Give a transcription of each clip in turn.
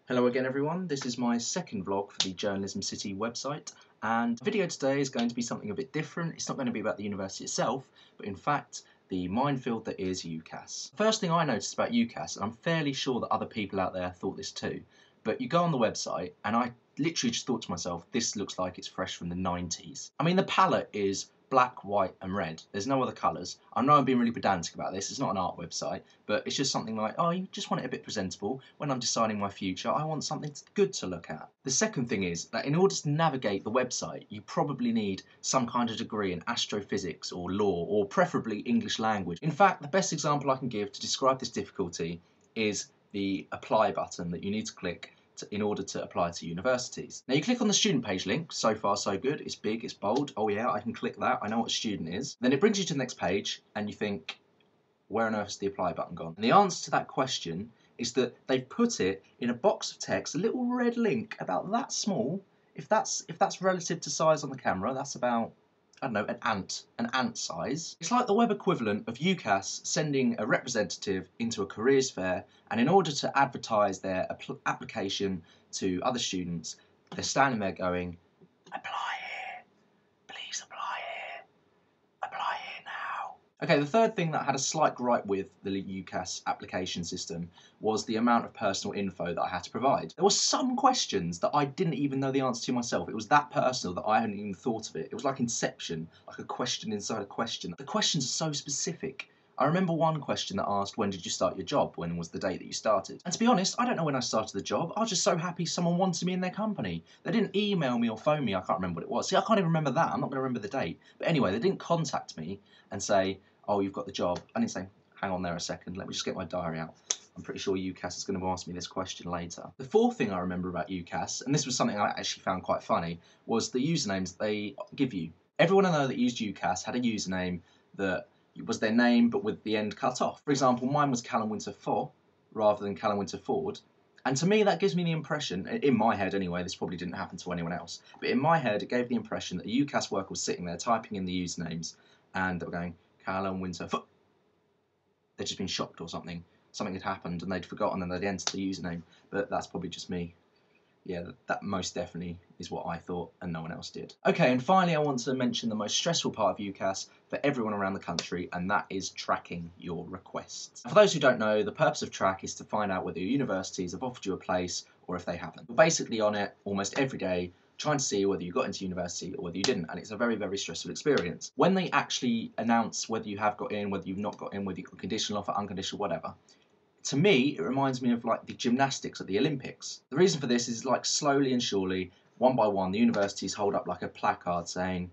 Hello again everyone, this is my second vlog for the Journalism City website, and the video today is going to be something a bit different. It's not going to be about the university itself, but in fact the minefield that is UCAS. First thing I noticed about UCAS, and I'm fairly sure that other people out there thought this too, but you go on the website and I literally just thought to myself, this looks like it's fresh from the 90s. I mean, the palette is black, white and red. There's no other colours. I know I'm being really pedantic about this, it's not an art website, but it's just something like, oh, you just want it a bit presentable. When I'm deciding my future, I want something good to look at. The second thing is that in order to navigate the website, you probably need some kind of degree in astrophysics or law, or preferably English language. In fact, the best example I can give to describe this difficulty is the apply button that you need to click in order to apply to universities. Now you click on the student page link, so far so good, it's big, it's bold, oh yeah, I can click that, I know what a student is. Then it brings you to the next page and you think, where on earth is the apply button gone? And the answer to that question is that they've put it in a box of text, a little red link about that small. If that's relative to size on the camera, that's about, I don't know, an ant size. It's like the web equivalent of UCAS sending a representative into a careers fair, and in order to advertise their application to other students, they're standing there going, apply here, please apply here, apply here now. Okay, the third thing that I had a slight gripe with the UCAS application system was the amount of personal info that I had to provide. There were some questions that I didn't even know the answer to myself. It was that personal that I hadn't even thought of it. It was like Inception, like a question inside a question. The questions are so specific. I remember one question that asked, when did you start your job? When was the date that you started? And to be honest, I don't know when I started the job. I was just so happy someone wanted me in their company. They didn't email me or phone me. I can't remember what it was. See, I can't even remember that. I'm not going to remember the date. But anyway, they didn't contact me and say, oh, you've got the job. I didn't say, hang on there a second, let me just get my diary out. I'm pretty sure UCAS is going to ask me this question later. The fourth thing I remember about UCAS, and this was something I actually found quite funny, was the usernames they give you. Everyone I know that used UCAS had a username that was their name but with the end cut off. For example, mine was Callum Winterford rather than Callum Winterford. And to me, that gives me the impression, in my head anyway, this probably didn't happen to anyone else, but in my head, it gave the impression that a UCAS worker was sitting there typing in the usernames and they were going, Callum Winterford. They'd just been shocked or something. Something had happened and they'd forgotten and they'd entered the username. But that's probably just me. Yeah, that most definitely is what I thought and no one else did. Okay, and finally I want to mention the most stressful part of UCAS for everyone around the country, and that is tracking your requests. For those who don't know, the purpose of track is to find out whether your universities have offered you a place or if they haven't. You're basically on it almost every day, trying to see whether you got into university or whether you didn't, and it's a very, very stressful experience. When they actually announce whether you have got in, whether you've not got in, whether you've got conditional offer, unconditional, whatever, to me, it reminds me of like the gymnastics at the Olympics. The reason for this is like slowly and surely, one by one, the universities hold up like a placard saying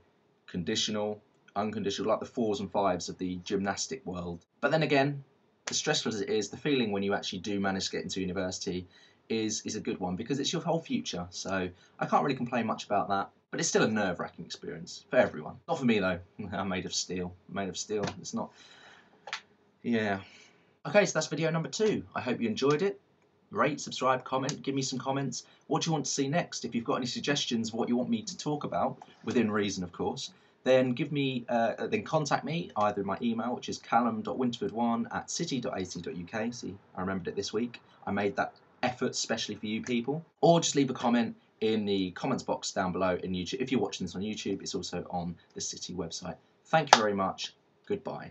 conditional, unconditional, like the 4s and 5s of the gymnastic world. But then again, as stressful as it is, the feeling when you actually do manage to get into university is a good one because it's your whole future. So I can't really complain much about that, but it's still a nerve-wracking experience for everyone. Not for me though, I'm made of steel, it's not, yeah. Okay, so that's video number 2. I hope you enjoyed it. Rate, subscribe, comment, give me some comments. What do you want to see next? If you've got any suggestions of what you want me to talk about, within reason of course, then then contact me either in my email, which is callum.winterford1@city.ac.uk. See, I remembered it this week. I made that effort especially for you people. Or just leave a comment in the comments box down below in YouTube. If you're watching this on YouTube, it's also on the City website. Thank you very much. Goodbye.